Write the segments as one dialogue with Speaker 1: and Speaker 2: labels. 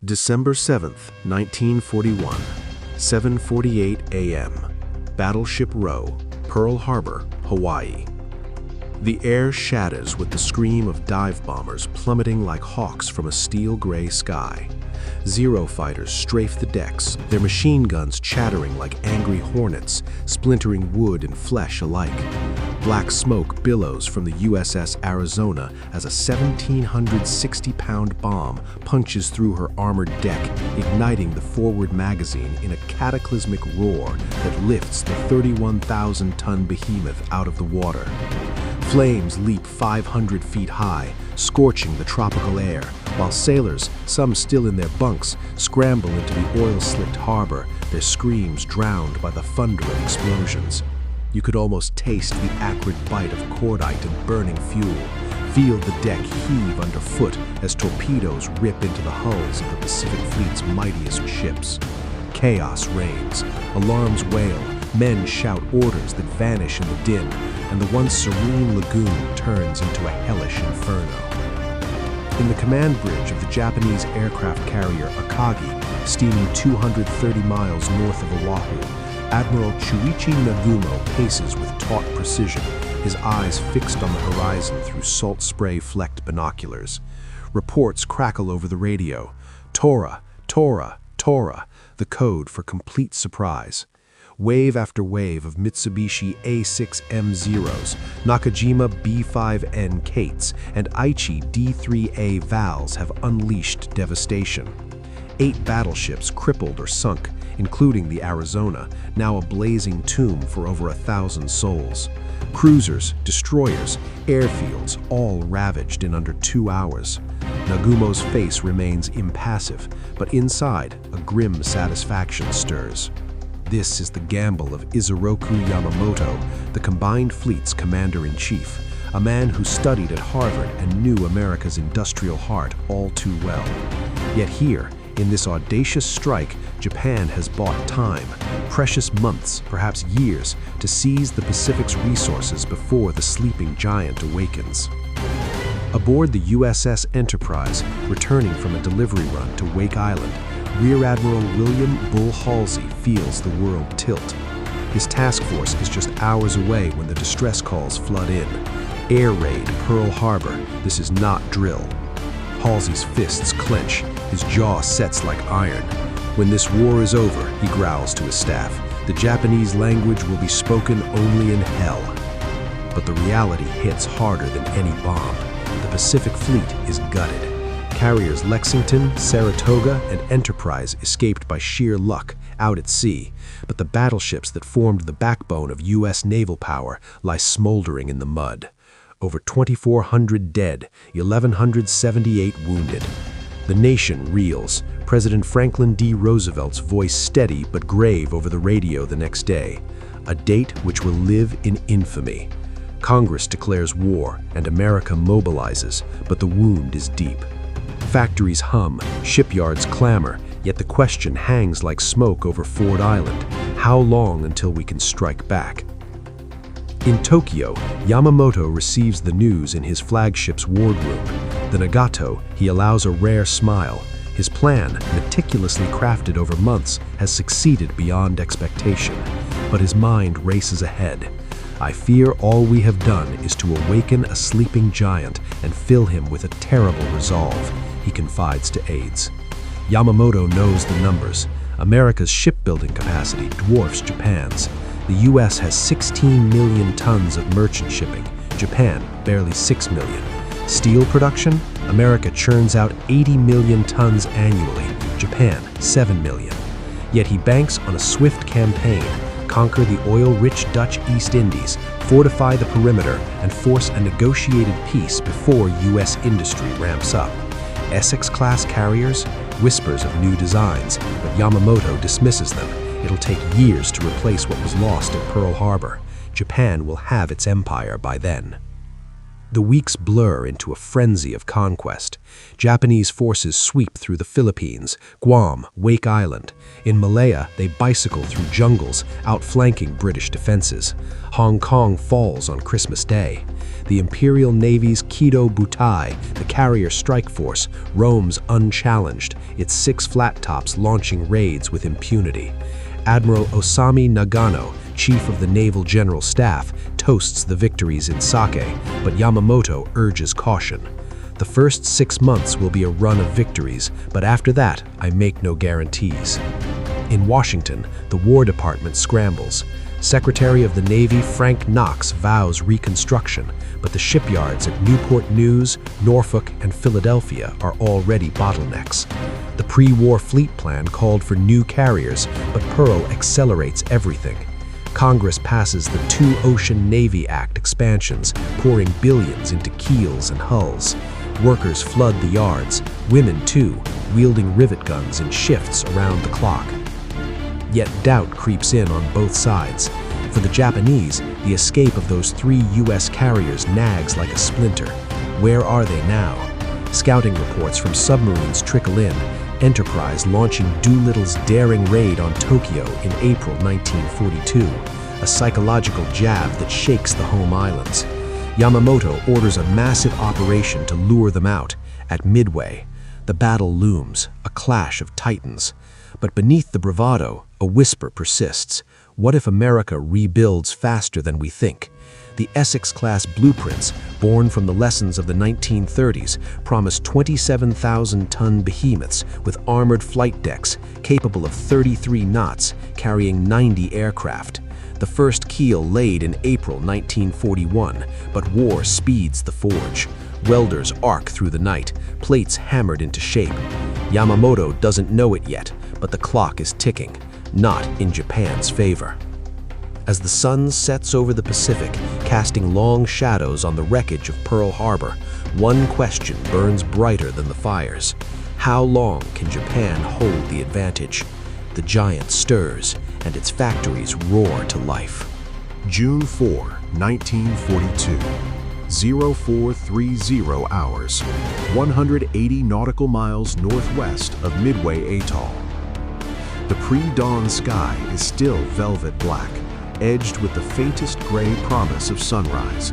Speaker 1: December 7th, 1941, 7:48 a.m. Battleship Row, Pearl Harbor, Hawaii. The air shatters with the scream of dive bombers plummeting like hawks from a steel-gray sky. Zero fighters strafe the decks, their machine guns chattering like angry hornets, splintering wood and flesh alike. Black smoke billows from the USS Arizona as a 1,760-pound bomb punches through her armored deck, igniting the forward magazine in a cataclysmic roar that lifts the 31,000-ton behemoth out of the water. Flames leap 500 feet high, scorching the tropical air, while sailors, some still in their bunks, scramble into the oil-slicked harbor, their screams drowned by the thunder of explosions. You could almost taste the acrid bite of cordite and burning fuel, feel the deck heave underfoot as torpedoes rip into the hulls of the Pacific Fleet's mightiest ships. Chaos reigns, alarms wail, men shout orders that vanish in the din, and the once serene lagoon turns into a hellish inferno. In the command bridge of the Japanese aircraft carrier Akagi, steaming 230 miles north of Oahu, Admiral Chuichi Nagumo paces with taut precision, his eyes fixed on the horizon through salt spray-flecked binoculars. Reports crackle over the radio. Tora, Tora, Tora, the code for complete surprise. Wave after wave of Mitsubishi A6M0s, Nakajima B5N Kates, and Aichi D3A Vals have unleashed devastation. 8 battleships crippled or sunk, including the Arizona, now a blazing tomb for over 1,000 souls. Cruisers, destroyers, airfields, all ravaged in under 2 hours. Nagumo's face remains impassive, but inside, a grim satisfaction stirs. This is the gamble of Isoroku Yamamoto, the combined fleet's commander-in-chief, a man who studied at Harvard and knew America's industrial heart all too well. Yet here, in this audacious strike, Japan has bought time, precious months, perhaps years, to seize the Pacific's resources before the sleeping giant awakens. Aboard the USS Enterprise, returning from a delivery run to Wake Island, Rear Admiral William Bull Halsey feels the world tilt. His task force is just hours away when the distress calls flood in. Air raid Pearl Harbor, this is not drill. Halsey's fists clench, his jaw sets like iron. When this war is over, he growls to his staff, the Japanese language will be spoken only in hell. But the reality hits harder than any bomb. The Pacific Fleet is gutted. Carriers Lexington, Saratoga, and Enterprise escaped by sheer luck out at sea, but the battleships that formed the backbone of U.S. naval power lie smoldering in the mud. Over 2,400 dead, 1,178 wounded. The nation reels, President Franklin D. Roosevelt's voice steady but grave over the radio the next day, a date which will live in infamy. Congress declares war and America mobilizes, but the wound is deep. Factories hum, shipyards clamor, yet the question hangs like smoke over Ford Island. How long until we can strike back? In Tokyo, Yamamoto receives the news in his flagship's wardroom. The Nagato, he allows a rare smile. His plan, meticulously crafted over months, has succeeded beyond expectation. But his mind races ahead. I fear all we have done is to awaken a sleeping giant and fill him with a terrible resolve, he confides to aides. Yamamoto knows the numbers. America's shipbuilding capacity dwarfs Japan's. The U.S. has 16 million tons of merchant shipping, Japan barely 6 million. Steel production? America churns out 80 million tons annually, Japan 7 million. Yet he banks on a swift campaign, conquer the oil-rich Dutch East Indies, fortify the perimeter, and force a negotiated peace before U.S. industry ramps up. Essex-class carriers? Whispers of new designs, but Yamamoto dismisses them. It'll take years to replace what was lost at Pearl Harbor. Japan will have its empire by then. The weeks blur into a frenzy of conquest. Japanese forces sweep through the Philippines, Guam, Wake Island. In Malaya, they bicycle through jungles, outflanking British defenses. Hong Kong falls on Christmas Day. the Imperial Navy's Kido Butai, the carrier strike force, roams unchallenged, its 6 flat tops launching raids with impunity. Admiral Osami Nagano, chief of the Naval General Staff, toasts the victories in Sake, but Yamamoto urges caution. The first 6 months will be a run of victories, but after that, I make no guarantees. In Washington, the War Department scrambles. Secretary of the Navy Frank Knox vows reconstruction, but the shipyards at Newport News, Norfolk, and Philadelphia are already bottlenecks. The pre-war fleet plan called for new carriers, but Pearl accelerates everything. Congress passes the Two-Ocean Navy Act expansions, pouring billions into keels and hulls. Workers flood the yards, women too, wielding rivet guns in shifts around the clock. Yet doubt creeps in on both sides. For the Japanese, the escape of those 3 U.S. carriers nags like a splinter. Where are they now? Scouting reports from submarines trickle in, Enterprise launching Doolittle's daring raid on Tokyo in April 1942, a psychological jab that shakes the home islands. Yamamoto orders a massive operation to lure them out. At Midway, the battle looms, a clash of titans. But beneath the bravado, a whisper persists. What if America rebuilds faster than we think? The Essex-class blueprints, born from the lessons of the 1930s, promise 27,000-ton behemoths with armored flight decks capable of 33 knots, carrying 90 aircraft. The first keel laid in April 1941, but war speeds the forge. Welders arc through the night, plates hammered into shape. Yamamoto doesn't know it yet, but the clock is ticking, not in Japan's favor. As the sun sets over the Pacific, casting long shadows on the wreckage of Pearl Harbor, one question burns brighter than the fires. How long can Japan hold the advantage? The giant stirs, and its factories roar to life.
Speaker 2: June 4, 1942. 0430 hours, 180 nautical miles northwest of Midway Atoll. The pre-dawn sky is still velvet black, edged with the faintest gray promise of sunrise.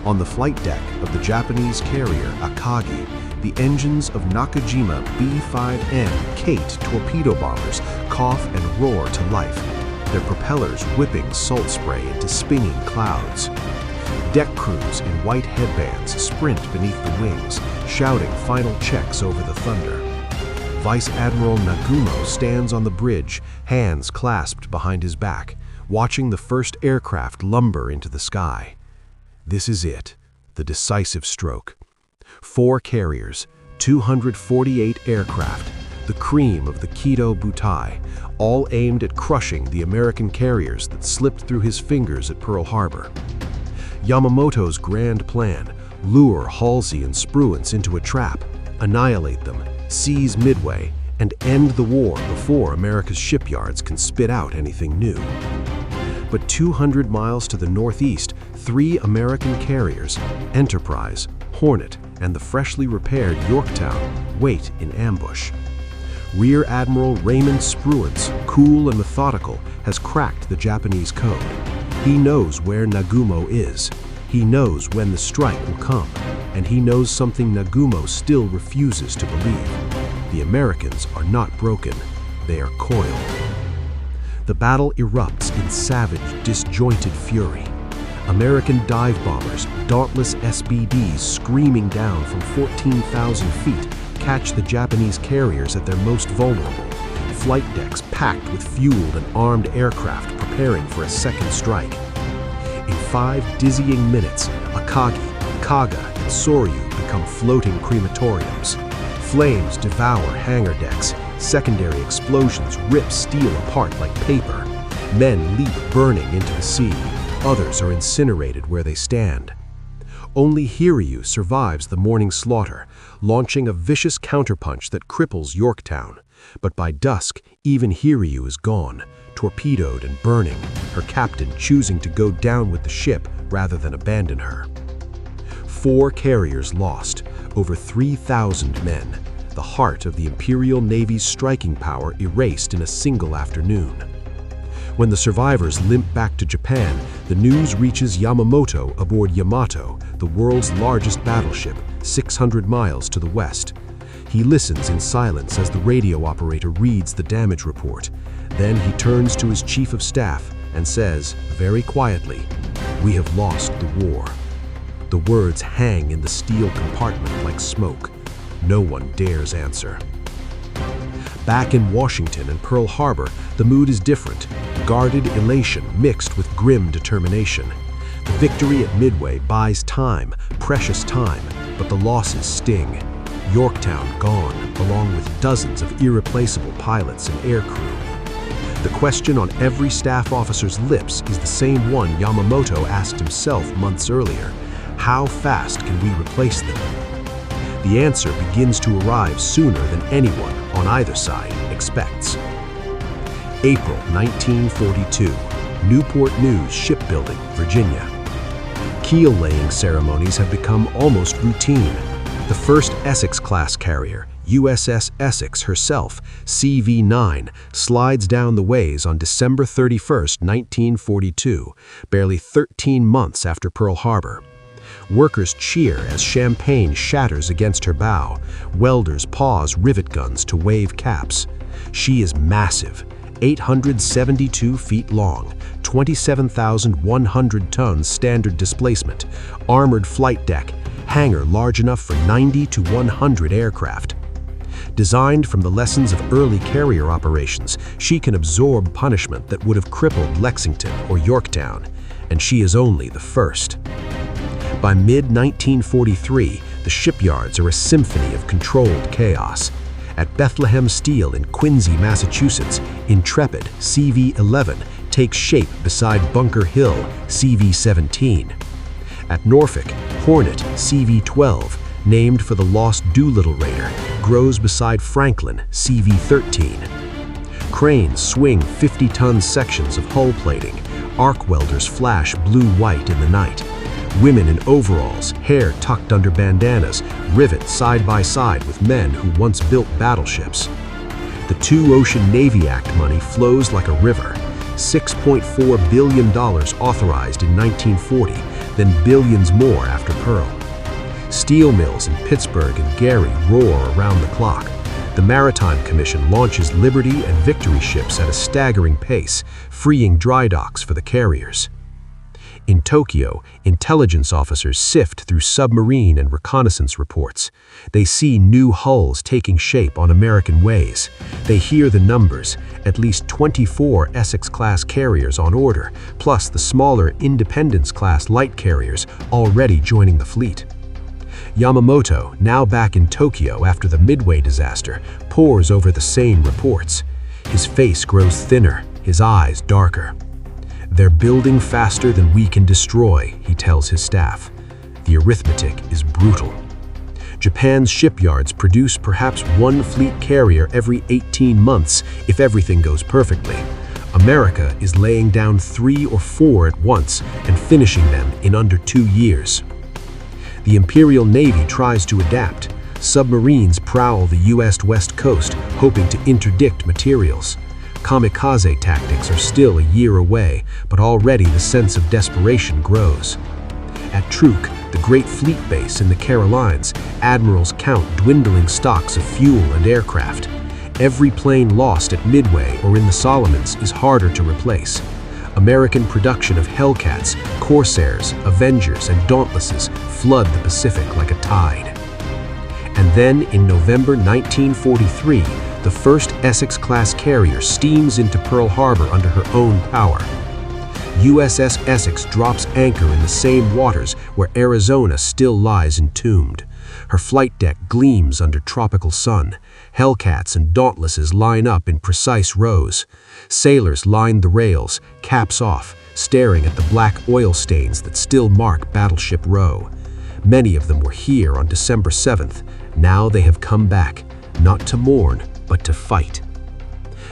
Speaker 2: On the flight deck of the Japanese carrier Akagi, the engines of Nakajima B-5N Kate torpedo bombers cough and roar to life, their propellers whipping salt spray into spinning clouds. Deck crews in white headbands sprint beneath the wings, shouting final checks over the thunder. Vice Admiral Nagumo stands on the bridge, hands clasped behind his back, watching the first aircraft lumber into the sky. This is it, the decisive stroke. 4 carriers, 248 aircraft, the cream of the Kido Butai, all aimed at crushing the American carriers that slipped through his fingers at Pearl Harbor. Yamamoto's grand plan: lure Halsey and Spruance into a trap, annihilate them, seize Midway, and end the war before America's shipyards can spit out anything new. But 200 miles to the northeast, 3 American carriers, Enterprise, Hornet, and the freshly repaired Yorktown, wait in ambush. Rear Admiral Raymond Spruance, cool and methodical, has cracked the Japanese code. He knows where Nagumo is. He knows when the strike will come, and he knows something Nagumo still refuses to believe. The Americans are not broken, they are coiled. The battle erupts in savage, disjointed fury. American dive bombers, dauntless SBDs screaming down from 14,000 feet, catch the Japanese carriers at their most vulnerable. Flight decks packed with fueled and armed aircraft preparing for a second strike. In 5 dizzying minutes, Akagi, Kaga, and Soryu become floating crematoriums. Flames devour hangar decks. Secondary explosions rip steel apart like paper. Men leap burning into the sea. Others are incinerated where they stand. Only Hiryu survives the morning slaughter, launching a vicious counterpunch that cripples Yorktown. But by dusk, even Hiryu is gone, torpedoed and burning, her captain choosing to go down with the ship rather than abandon her. 4 carriers lost, over 3,000 men, the heart of the Imperial Navy's striking power erased in a single afternoon. When the survivors limp back to Japan, the news reaches Yamamoto aboard Yamato, the world's largest battleship, 600 miles to the west. He listens in silence as the radio operator reads the damage report. Then he turns to his chief of staff and says, very quietly, "We have lost the war." The words hang in the steel compartment like smoke. No one dares answer. Back in Washington and Pearl Harbor, the mood is different. Guarded elation mixed with grim determination. The victory at Midway buys time, precious time, but the losses sting. Yorktown gone, along with dozens of irreplaceable pilots and aircrew. The question on every staff officer's lips is the same one Yamamoto asked himself months earlier. How fast can we replace them? The answer begins to arrive sooner than anyone on either side expects. April 1942, Newport News Shipbuilding, Virginia. Keel-laying ceremonies have become almost routine. The first Essex-class carrier, USS Essex herself, CV-9, slides down the ways on December 31, 1942, barely 13 months after Pearl Harbor. Workers cheer as champagne shatters against her bow. Welders pause rivet guns to wave caps. She is massive, 872 feet long, 27,100 tons standard displacement, armored flight deck, hangar large enough for 90 to 100 aircraft. Designed from the lessons of early carrier operations, she can absorb punishment that would have crippled Lexington or Yorktown, and she is only the first. By mid-1943, the shipyards are a symphony of controlled chaos. At Bethlehem Steel in Quincy, Massachusetts, Intrepid CV-11 takes shape beside Bunker Hill CV-17. At Norfolk, Hornet CV-12, named for the lost Doolittle raider, grows beside Franklin CV-13. Cranes swing 50-ton sections of hull plating. Arc welders flash blue-white in the night. Women in overalls, hair tucked under bandanas, rivet side by side with men who once built battleships. The Two Ocean Navy Act money flows like a river. $6.4 billion authorized in 1940, then billions more after Pearl. Steel mills in Pittsburgh and Gary roar around the clock. The Maritime Commission launches Liberty and Victory ships at a staggering pace, freeing dry docks for the carriers. In Tokyo, intelligence officers sift through submarine and reconnaissance reports. They see new hulls taking shape on American ways. They hear the numbers, at least 24 Essex-class carriers on order, plus the smaller Independence-class light carriers already joining the fleet. Yamamoto, now back in Tokyo after the Midway disaster, pores over the same reports. His face grows thinner, his eyes darker. "They're building faster than we can destroy," he tells his staff. The arithmetic is brutal. Japan's shipyards produce perhaps one fleet carrier every 18 months if everything goes perfectly. America is laying down 3 or 4 at once and finishing them in under 2 years. The Imperial Navy tries to adapt. Submarines prowl the U.S. West Coast, hoping to interdict materials. Kamikaze tactics are still a year away, but already the sense of desperation grows. At Truk, the Great Fleet Base in the Carolines, admirals count dwindling stocks of fuel and aircraft. Every plane lost at Midway or in the Solomons is harder to replace. American production of Hellcats, Corsairs, Avengers, and Dauntlesses flood the Pacific like a tide. And then, in November 1943, the first Essex-class carrier steams into Pearl Harbor under her own power. USS Essex drops anchor in the same waters where Arizona still lies entombed. Her flight deck gleams under tropical sun. Hellcats and Dauntlesses line up in precise rows. Sailors line the rails, caps off, staring at the black oil stains that still mark Battleship Row. Many of them were here on December 7th. Now they have come back, not to mourn, but to fight.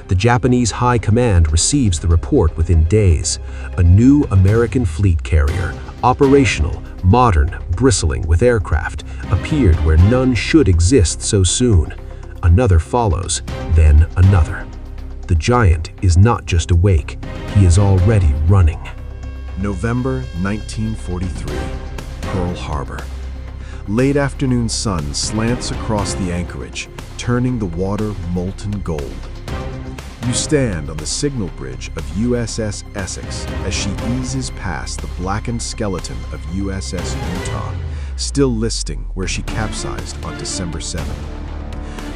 Speaker 2: The Japanese High Command receives the report within days. A new American fleet carrier, operational, modern, bristling with aircraft, appeared where none should exist so soon. Another follows, then another.
Speaker 3: The giant is not just awake, he is already running.
Speaker 2: November 1943, Pearl Harbor. Late afternoon sun slants across the anchorage, turning the water molten gold. You stand on the signal bridge of USS Essex as she eases past the blackened skeleton of USS Utah, still listing where she capsized on December 7th.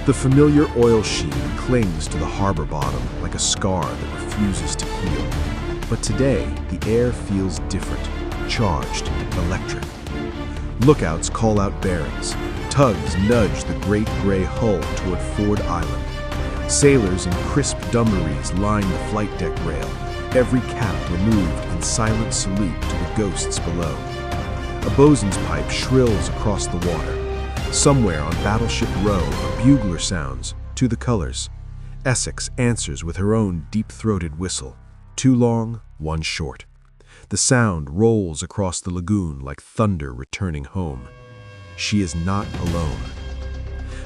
Speaker 2: The familiar oil sheen clings to the harbor bottom like a scar that refuses to heal. But today, the air feels different, charged, electric. Lookouts call out bearings. Tugs nudge the great gray hull toward Ford Island. Sailors in crisp dungarees line the flight deck rail, every cap removed in silent salute to the ghosts below. A bosun's pipe shrills across the water. Somewhere on Battleship Row, a bugler sounds, to the colors. Essex answers with her own deep-throated whistle, two long, one short. The sound rolls across the lagoon like thunder returning home. She is not alone.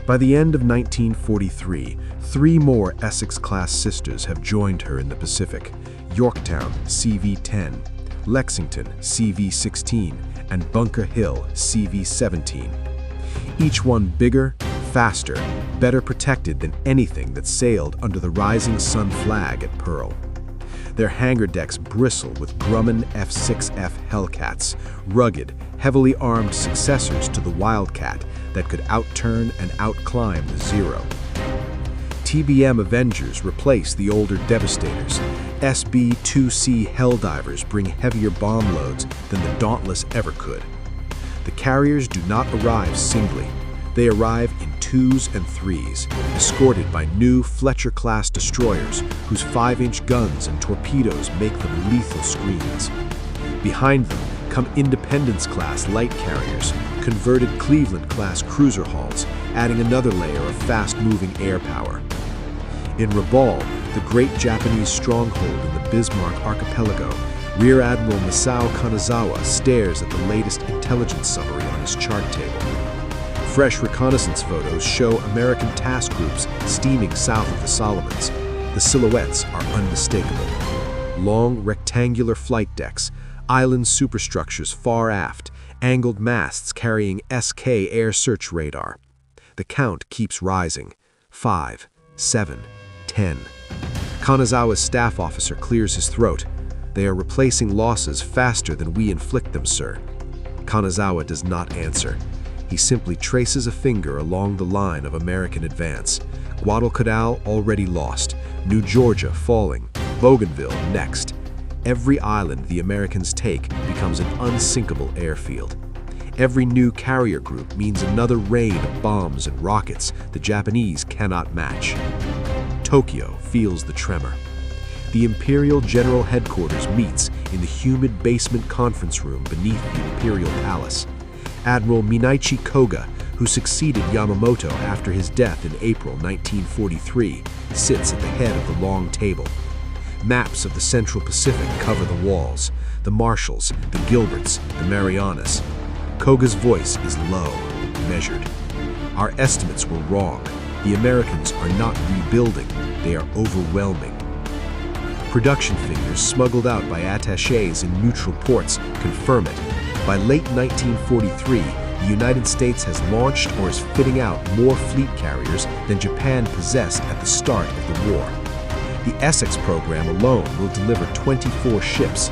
Speaker 2: By the end of 1943, 3 more Essex-class sisters have joined her in the Pacific: Yorktown, CV-10, Lexington, CV-16, and Bunker Hill, CV-17. Each one bigger, faster, better protected than anything that sailed under the rising sun flag at Pearl. Their hangar decks bristle with Grumman F-6F Hellcats, rugged, heavily armed successors to the Wildcat that could outturn and outclimb the Zero. TBM Avengers replace the older Devastators. SB-2C Helldivers bring heavier bomb loads than the Dauntless ever could. The carriers do not arrive singly. They arrive in 2s and 3s, escorted by new Fletcher-class destroyers whose 5-inch guns and torpedoes make them lethal screens. Behind them come Independence-class light carriers, converted Cleveland-class cruiser hulls, adding another layer of fast-moving air power. In Rabaul, the great Japanese stronghold in the Bismarck Archipelago, Rear Admiral Masao Kanazawa stares at the latest intelligence summary on his chart table. Fresh reconnaissance photos show American task groups steaming south of the Solomons. The silhouettes are unmistakable. Long, rectangular flight decks, island superstructures far aft, angled masts carrying SK air search radar. The count keeps rising. 5, 7, 10. Kanazawa's staff officer clears his throat. They are replacing losses faster than we inflict them, sir. Kanazawa does not answer. He simply traces a finger along the line of American advance. Guadalcanal already lost, New Georgia falling, Bougainville next. Every island the Americans take becomes an unsinkable airfield. Every new carrier group means another rain of bombs and rockets the Japanese cannot match. Tokyo feels the tremor. The Imperial General Headquarters meets in the humid basement conference room beneath the Imperial Palace. Admiral Minaichi Koga, who succeeded Yamamoto after his death in April 1943, sits at the head of the long table. Maps of the Central Pacific cover the walls, the Marshalls, the Gilberts, the Marianas. Koga's voice is low, measured. Our estimates were wrong. The Americans are not rebuilding, they are overwhelming. Production figures smuggled out by attachés in neutral ports confirm it. By late 1943, the United States has launched or is fitting out more fleet carriers than Japan possessed at the start of the war. The Essex program alone will deliver 24 ships.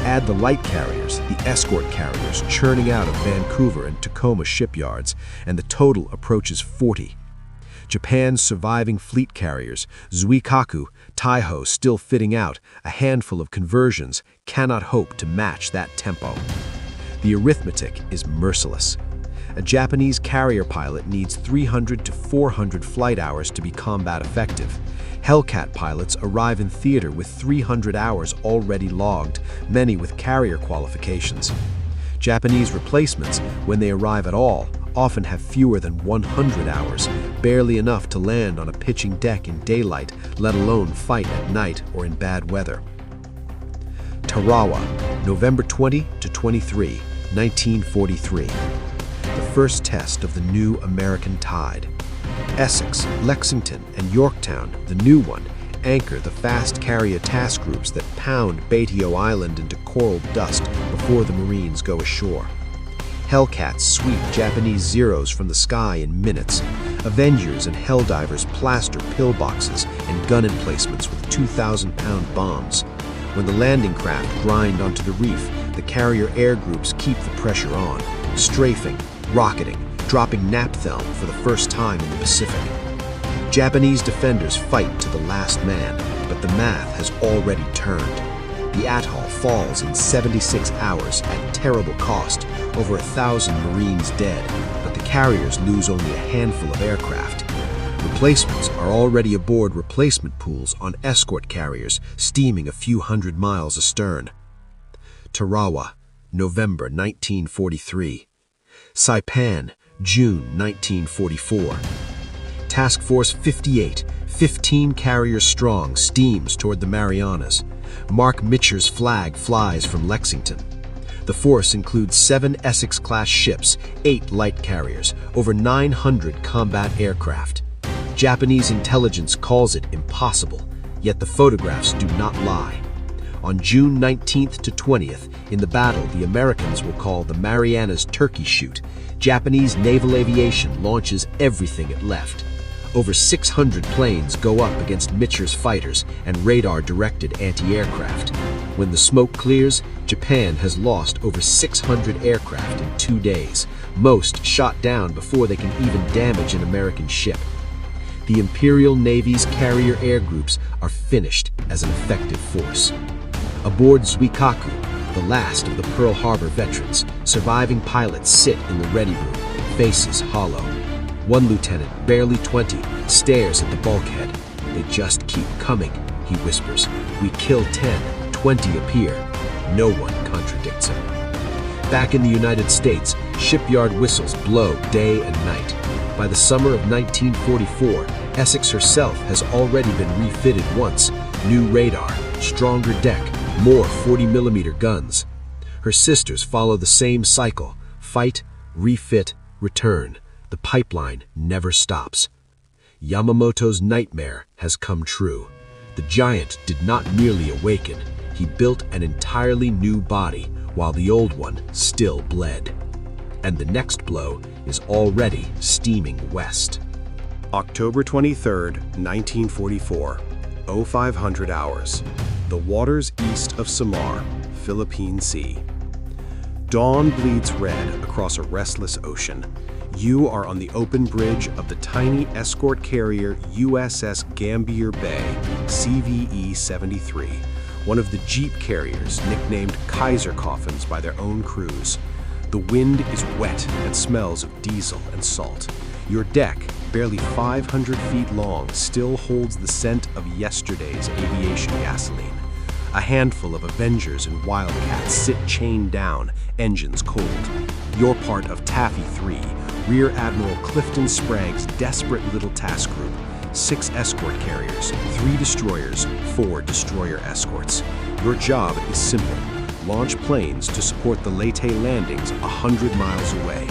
Speaker 2: Add the light carriers, the escort carriers churning out of Vancouver and Tacoma shipyards, and the total approaches 40. Japan's surviving fleet carriers, Zuikaku, Taiho still fitting out, a handful of conversions, cannot hope to match that tempo. The arithmetic is merciless. A Japanese carrier pilot needs 300 to 400 flight hours to be combat effective. Hellcat pilots arrive in theater with 300 hours already logged, many with carrier qualifications. Japanese replacements, when they arrive at all, often have fewer than 100 hours, barely enough to land on a pitching deck in daylight, let alone fight at night or in bad weather. Tarawa, November 20 to 23, 1943. The first test of the new American tide. Essex, Lexington, and Yorktown, the new one, anchor the fast carrier task groups that pound Baitio Island into coral dust before the Marines go ashore. Hellcats sweep Japanese Zeros from the sky in minutes. Avengers and Helldivers plaster pillboxes and gun emplacements with 2,000-pound bombs. When the landing craft grind onto the reef, the carrier air groups keep the pressure on, strafing, rocketing, dropping naphthalm for the first time in the Pacific. Japanese defenders fight to the last man, but the math has already turned. The atoll falls in 76 hours at terrible cost, over 1,000 Marines dead, but the carriers lose only a handful of aircraft. Replacements are already aboard replacement pools on escort carriers steaming a few hundred miles astern. Tarawa, November 1943. Saipan, June 1944. Task Force 58, 15 carriers strong, steams toward the Marianas. Marc Mitscher's flag flies from Lexington. The force includes 7 Essex-class ships, 8 light carriers, over 900 combat aircraft. Japanese intelligence calls it impossible, yet the photographs do not lie. On June 19th to 20th, in the battle the Americans will call the Marianas Turkey Shoot, Japanese naval aviation launches everything it left. Over 600 planes go up against Mitscher's fighters and radar-directed anti-aircraft. When the smoke clears, Japan has lost over 600 aircraft in 2 days, most shot down before they can even damage an American ship. The Imperial Navy's carrier air groups are finished as an effective force. Aboard Zuikaku, the last of the Pearl Harbor veterans, surviving pilots sit in the ready room, faces hollow. One lieutenant, barely 20, stares at the bulkhead. "They just keep coming," he whispers. "We kill 10, 20 appear." No one contradicts him. Back in the United States, shipyard whistles blow day and night. By the summer of 1944, Essex herself has already been refitted once. New radar, stronger deck, more 40mm guns. Her sisters follow the same cycle: fight, refit, return. The pipeline never stops. Yamamoto's nightmare has come true. The giant did not merely awaken, he built an entirely new body, while the old one still bled. And the next blow is already steaming west.
Speaker 1: October 23rd, 1944, 0500 hours. The waters east of Samar, Philippine Sea. Dawn bleeds red across a restless ocean. You are on the open bridge of the tiny escort carrier USS Gambier Bay, CVE-73, one of the jeep carriers nicknamed Kaiser coffins by their own crews. The wind is wet and smells of diesel and salt. Your deck, barely 500 feet long, still holds the scent of yesterday's aviation gasoline. A handful of Avengers and Wildcats sit chained down, engines cold. You're part of Taffy 3, Rear Admiral Clifton Sprague's desperate little task group. 6 escort carriers, 3 destroyers, 4 destroyer escorts. Your job is simple: launch planes to support the Leyte landings 100 miles away.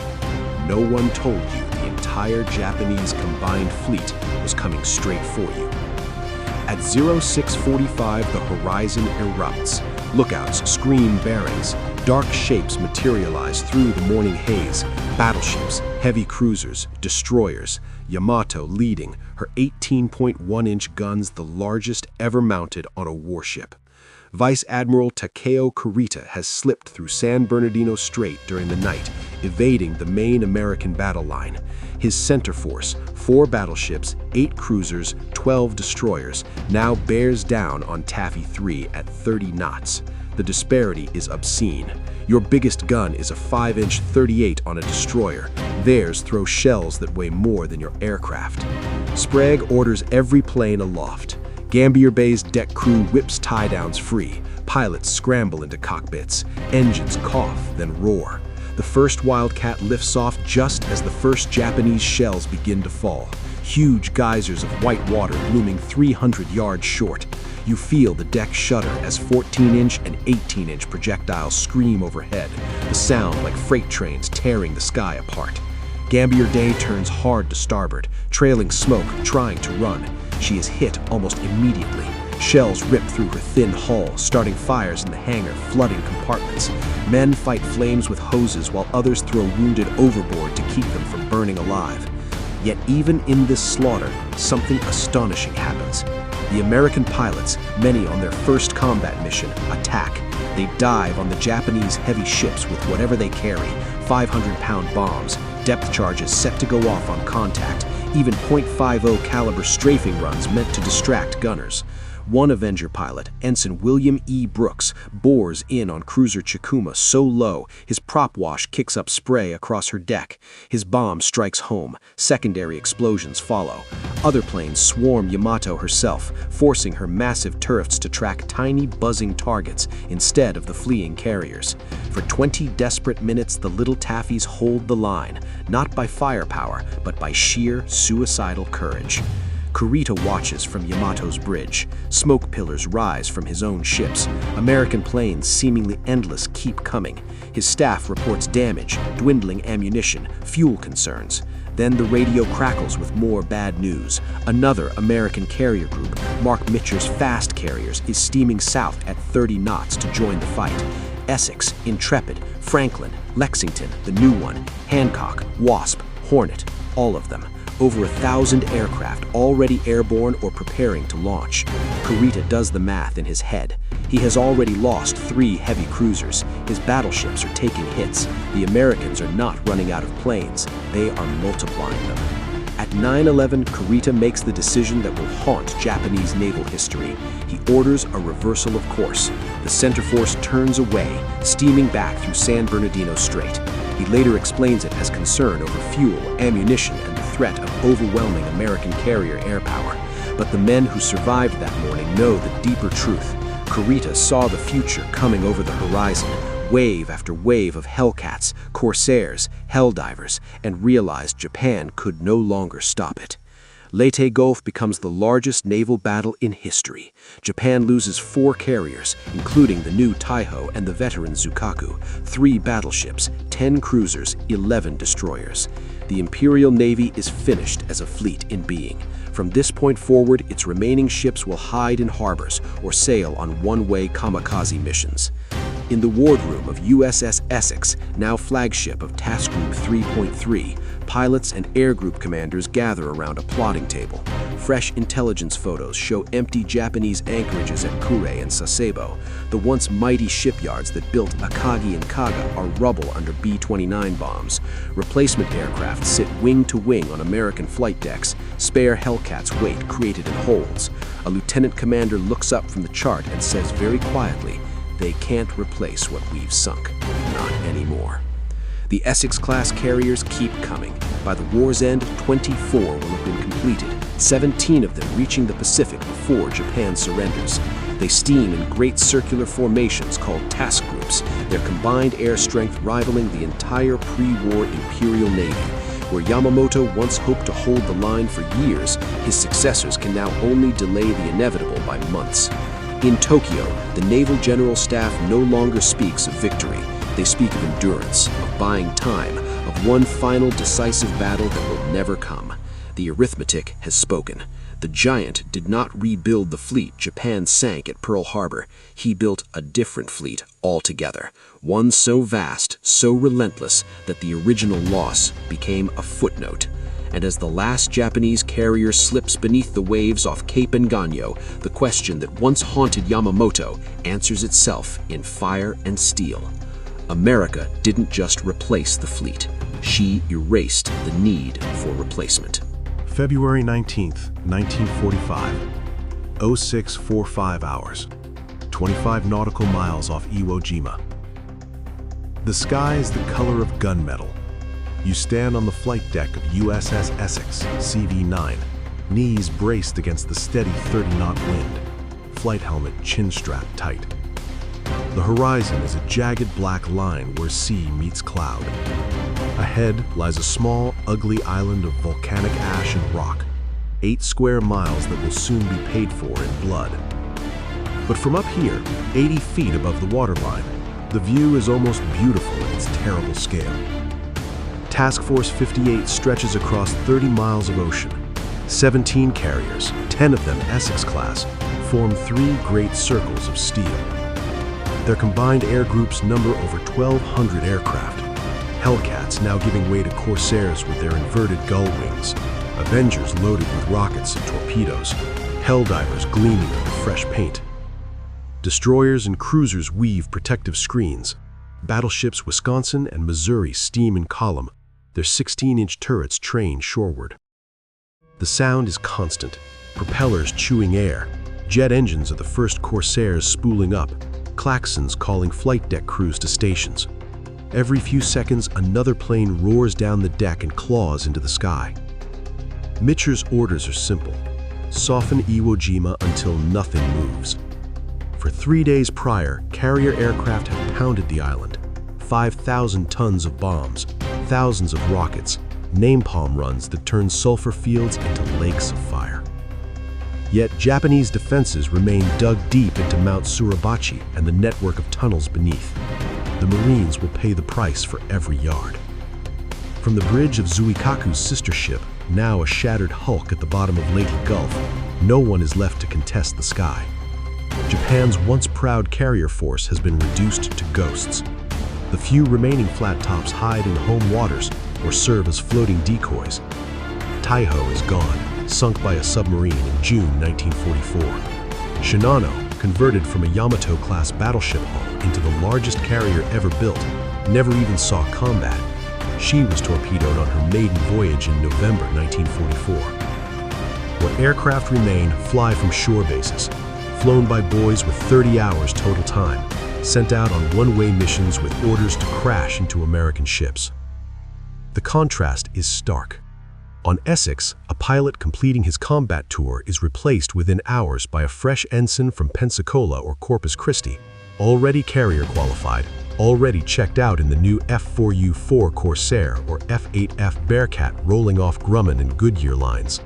Speaker 1: No one told you the entire Japanese combined fleet was coming straight for you. At 0645, the horizon erupts. Lookouts scream bearings. Dark shapes materialize through the morning haze. Battleships, heavy cruisers, destroyers. Yamamoto leading, her 18.1-inch guns the largest ever mounted on a warship. Vice Admiral Takeo Kurita has slipped through San Bernardino Strait during the night, evading the main American battle line. His center force, 4 battleships, 8 cruisers, 12 destroyers, now bears down on Taffy 3 at 30 knots. The disparity is obscene. Your biggest gun is a 5-inch 38 on a destroyer. Theirs throw shells that weigh more than your aircraft. Sprague orders every plane aloft. Gambier Bay's deck crew whips tie-downs free. Pilots scramble into cockpits. Engines cough, then roar. The first Wildcat lifts off just as the first Japanese shells begin to fall. Huge geysers of white water blooming 300 yards short. You feel the deck shudder as 14-inch and 18-inch projectiles scream overhead, the sound like freight trains tearing the sky apart.
Speaker 3: Gambier Day turns hard to starboard, trailing smoke, trying to run. She is hit almost immediately. Shells rip through her thin hull, starting fires in the hangar, flooding compartments. Men fight flames with hoses while others throw wounded overboard to keep them from burning alive. Yet even in this slaughter, something astonishing happens. The American pilots, many on their first combat mission, attack. They dive on the Japanese heavy ships with whatever they carry, 500-pound bombs, depth charges set to go off on contact, even .50 caliber strafing runs meant to distract gunners. One Avenger pilot, Ensign William E. Brooks, bores in on cruiser Chikuma so low his prop wash kicks up spray across her deck. His bomb strikes home. Secondary explosions follow. Other planes swarm Yamato herself, forcing her massive turrets to track tiny buzzing targets instead of the fleeing carriers. For 20 desperate minutes, the little Taffies hold the line, not by firepower, but by sheer suicidal courage. Kurita watches from Yamato's bridge. Smoke pillars rise from his own ships. American planes, seemingly endless, keep coming. His staff reports damage, dwindling ammunition, fuel concerns. Then the radio crackles with more bad news. Another American carrier group, Marc Mitscher's fast carriers, is steaming south at 30 knots to join the fight. Essex, Intrepid, Franklin, Lexington, the new one, Hancock, Wasp, Hornet, all of them. Over 1,000 aircraft already airborne or preparing to launch. Kurita does the math in his head. He has already lost 3 heavy cruisers. His battleships are taking hits. The Americans are not running out of planes. They are multiplying them. At 9/11, Kurita makes the decision that will haunt Japanese naval history. He orders a reversal of course. The center force turns away, steaming back through San Bernardino Strait. He later explains it as concern over fuel, ammunition, and the threat of overwhelming American carrier air power. But the men who survived that morning know the deeper truth. Kurita saw the future coming over the horizon, wave after wave of Hellcats, Corsairs, Helldivers, and realized Japan could no longer stop it. Leyte Gulf becomes the largest naval battle in history. Japan loses 4 carriers, including the new Taiho and the veteran Zuikaku, 3 battleships, 10 cruisers, 11 destroyers. The Imperial Navy is finished as a fleet in being. From this point forward, its remaining ships will hide in harbors or sail on one-way kamikaze missions. In the wardroom of USS Essex, now flagship of Task Group 3.3, pilots and air group commanders gather around a plotting table. Fresh intelligence photos show empty Japanese anchorages at Kure and Sasebo. The once mighty shipyards that built Akagi and Kaga are rubble under B-29 bombs. Replacement aircraft sit wing to wing on American flight decks. Spare Hellcats wait, created in holes. A lieutenant commander looks up from the chart and says very quietly, "They can't replace what we've sunk. Not anymore." The Essex-class carriers keep coming. By the war's end, 24 will have been completed, 17 of them reaching the Pacific before Japan surrenders. They steam in great circular formations called task groups, their combined air strength rivaling the entire pre-war Imperial Navy. Where Yamamoto once hoped to hold the line for years, his successors can now only delay the inevitable by months. In Tokyo, the Naval General Staff no longer speaks of victory. They speak of endurance, of buying time, of one final decisive battle that will never come. The arithmetic has spoken. The giant did not rebuild the fleet Japan sank at Pearl Harbor. He built a different fleet altogether, one so vast, so relentless, that the original loss became a footnote. And as the last Japanese carrier slips beneath the waves off Cape Engano, the question that once haunted Yamamoto answers itself in fire and steel. America didn't just replace the fleet. She erased the need for replacement.
Speaker 1: February 19th, 1945, 0645 hours, 25 nautical miles off Iwo Jima. The sky is the color of gunmetal. You stand on the flight deck of USS Essex, CV-9, knees braced against the steady 30-knot wind, flight helmet chin-strapped tight. The horizon is a jagged black line where sea meets cloud. Ahead lies a small, ugly island of volcanic ash and rock, 8 square miles that will soon be paid for in blood. But from up here, 80 feet above the waterline, the view is almost beautiful in its terrible scale.
Speaker 2: Task Force 58 stretches across 30 miles of ocean. 17 carriers, 10 of them Essex-class, form 3 great circles of steel. Their combined air groups number over 1,200 aircraft. Hellcats now giving way to Corsairs with their inverted gull wings, Avengers loaded with rockets and torpedoes, Helldivers gleaming under fresh paint. Destroyers and cruisers weave protective screens. Battleships Wisconsin and Missouri steam in column, their 16-inch turrets train shoreward. The sound is constant, propellers chewing air, jet engines are the first Corsairs spooling up, klaxons calling flight deck crews to stations. Every few seconds, another plane roars down the deck and claws into the sky. Mitscher's orders are simple: soften Iwo Jima until nothing moves. For 3 days prior, carrier aircraft had pounded the island. 5,000 tons of bombs, thousands of rockets, napalm runs that turned sulfur fields into lakes of fire. Yet Japanese defenses remained dug deep into Mount Suribachi and the network of tunnels beneath. The Marines will pay the price for every yard. From the bridge of Zuikaku's sister ship, now a shattered hulk at the bottom of Leyte Gulf, no one is left to contest the sky. Japan's once proud carrier force has been reduced to ghosts. The few remaining flat tops hide in home waters or serve as floating decoys. Taiho is gone, sunk by a submarine in June 1944. Shinano, converted from a Yamamoto-class battleship hull into the largest carrier ever built, never even saw combat. She was torpedoed on her maiden voyage in November 1944. What aircraft remain fly from shore bases, flown by boys with 30 hours total time, sent out on one-way missions with orders to crash into American ships. The contrast is stark. On Essex, a pilot completing his combat tour is replaced within hours by a fresh ensign from Pensacola or Corpus Christi, already carrier qualified, already checked out in the new F4U4 Corsair or F8F Bearcat rolling off Grumman and Goodyear lines.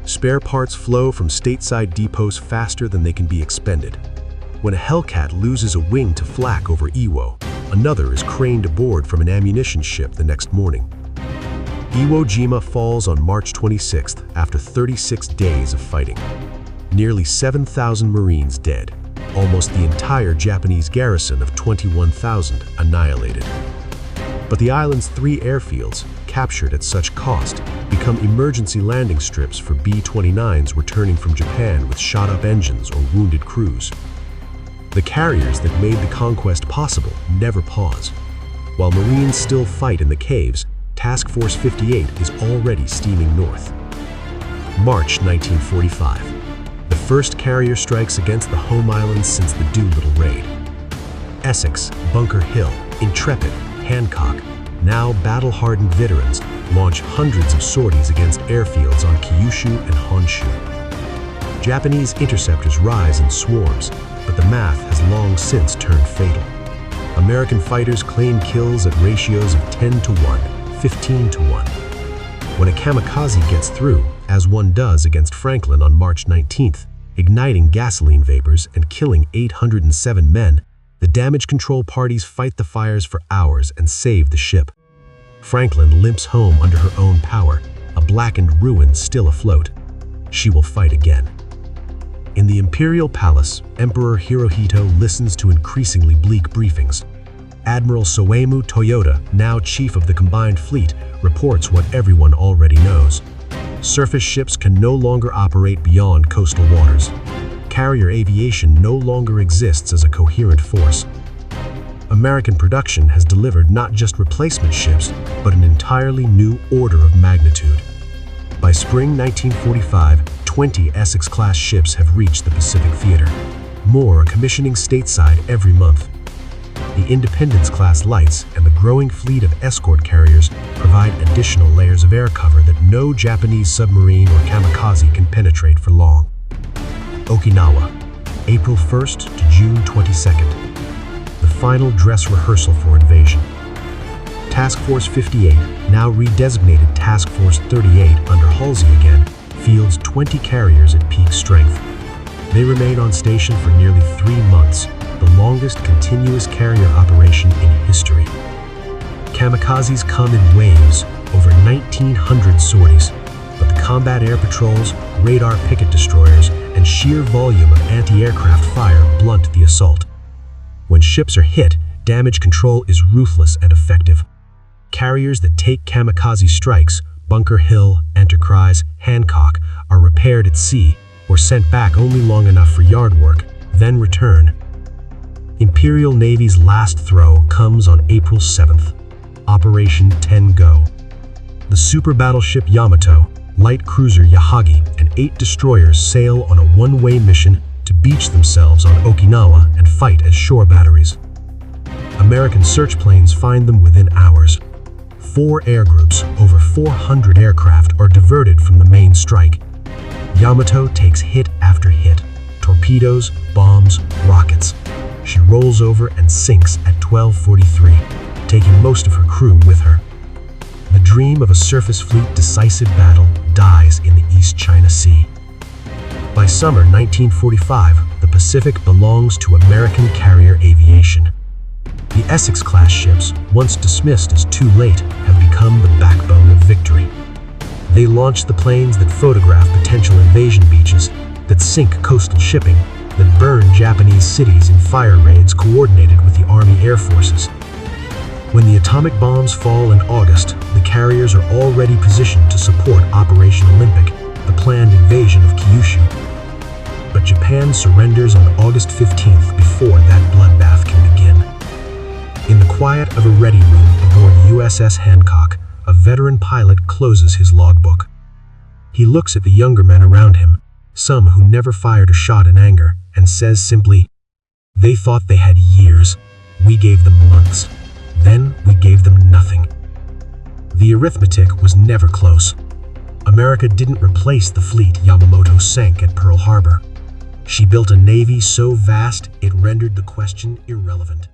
Speaker 2: Spare parts flow from stateside depots faster than they can be expended. When a Hellcat loses a wing to flak over Iwo, another is craned aboard from an ammunition ship the next morning. Iwo Jima falls on March 26th after 36 days of fighting. Nearly 7,000 Marines dead, almost the entire Japanese garrison of 21,000 annihilated. But the island's 3 airfields, captured at such cost, become emergency landing strips for B-29s returning from Japan with shot-up engines or wounded crews. The carriers that made the conquest possible never pause. While Marines still fight in the caves, Task Force 58 is already steaming north. March 1945. The first carrier strikes against the home islands since the Doolittle raid. Essex, Bunker Hill, Intrepid, Hancock, now battle-hardened veterans, launch hundreds of sorties against airfields on Kyushu and Honshu. Japanese interceptors rise in swarms, but the math has long since turned fatal. American fighters claim kills at ratios of 10 to 1, 15 to 1. When a kamikaze gets through, as one does against Franklin on March 19th, igniting gasoline vapors and killing 807 men, the damage control parties fight the fires for hours and save the ship. Franklin limps home under her own power, a blackened ruin still afloat. She will fight again. In the Imperial Palace, Emperor Hirohito listens to increasingly bleak briefings. Admiral Soemu Toyota, now chief of the combined fleet, reports what everyone already knows. Surface ships can no longer operate beyond coastal waters. Carrier aviation no longer exists as a coherent force. American production has delivered not just replacement ships, but an entirely new order of magnitude. By spring 1945, 20 Essex-class ships have reached the Pacific Theater. More are commissioning stateside every month. The Independence-class lights and the growing fleet of escort carriers provide additional layers of air cover that no Japanese submarine or kamikaze can penetrate for long. Okinawa, April 1st to June 22nd. The final dress rehearsal for invasion. Task Force 58, now redesignated Task Force 38 under Halsey again, fields 20 carriers at peak strength. They remain on station for nearly 3 months, the longest continuous carrier operation in history.
Speaker 3: Kamikazes come in waves, over 1,900 sorties, but the combat air patrols, radar picket destroyers, and sheer volume of anti-aircraft fire blunt the assault. When ships are hit, damage control is ruthless and effective. Carriers that take kamikaze strikes, Bunker Hill, Enterprise, Hancock, are repaired at sea or sent back only long enough for yard work, then return. Imperial Navy's last throw comes on April 7th, Operation 10 Go. The super battleship Yamamoto, light cruiser Akagi, and 8 destroyers sail on a one-way mission to beach themselves on Okinawa and fight as shore batteries. American search planes find them within hours. 4 air groups, over 400 aircraft, are diverted from the main strike. Yamamoto takes hit after hit, torpedoes, bombs, rockets. She rolls over and sinks at 12:43, taking most of her crew with her. The dream of a surface fleet decisive battle dies in the East China Sea. By summer 1945, the Pacific belongs to American carrier aviation. The Essex-class ships, once dismissed as too late, have become the backbone of victory. They launch the planes that photograph potential invasion beaches, that sink coastal shipping, that burn Japanese cities in fire raids coordinated with the Army Air Forces. When the atomic bombs fall in August, the carriers are already positioned to support Operation Olympic, the planned invasion of Kyushu. But Japan surrenders on August 15th before that bloodbath can begin. In the quiet of a ready room aboard USS Hancock, a veteran pilot closes his logbook. He looks at the younger men around him, some who never fired a shot in anger, and says simply, "They thought they had years. We gave them months. Then we gave them nothing." The arithmetic was never close. America didn't replace the fleet Yamamoto sank at Pearl Harbor. She built a navy so vast it rendered the question irrelevant.